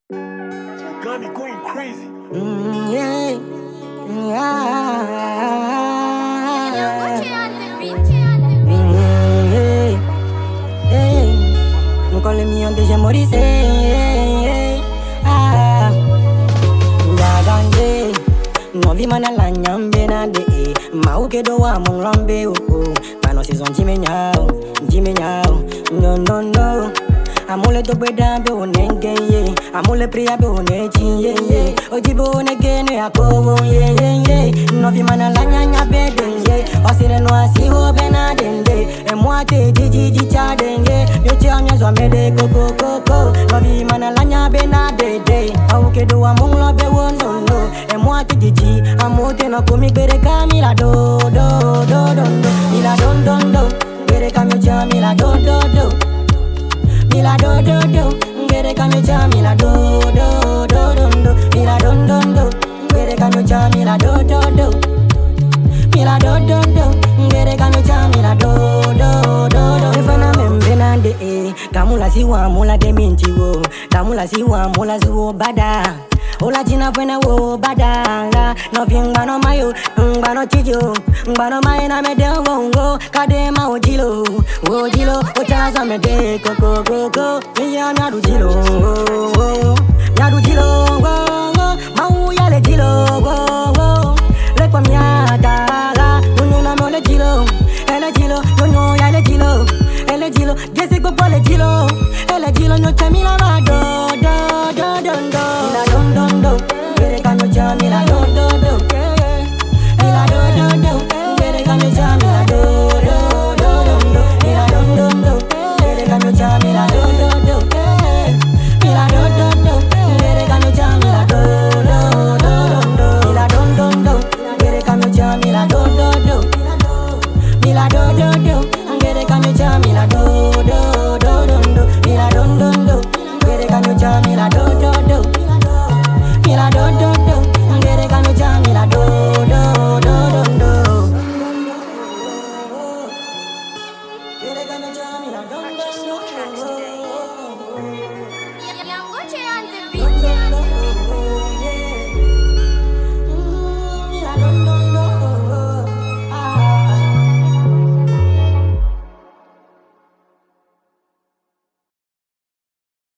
You got me going crazy. Yeah. I'm calling me on the Maurice. No vi mana la nyambe na de Mauke do wa mong lambe Pano season jime nyao No Amule do bedambe onenge ye Amule priya be onechi ye Ojibo onege no yakowo ye No vi mana la nyanya bedenge Osire no asiho benadende Emwate jiji chadenge Yoche amyazo amede koko No vi mana la nyabe na dede Mauke do wa mong lambe wonono Emwate jiji amote no kumi bere kamila do Mila don bere kamyocha mila do Mila do bere kamyocha mila do Mila don bere kamyocha mila do Mila do bere kamyocha mila do Efana membena de kamula siwa mula de minchiwo kamula siwa mula zuo bada Ola jina fwene wo badala No fi ngbano mayo, ngbano chijo Ngbano mayo na mede wongo Kadema ojilo Ochala sa mede koko Miya miadu jilo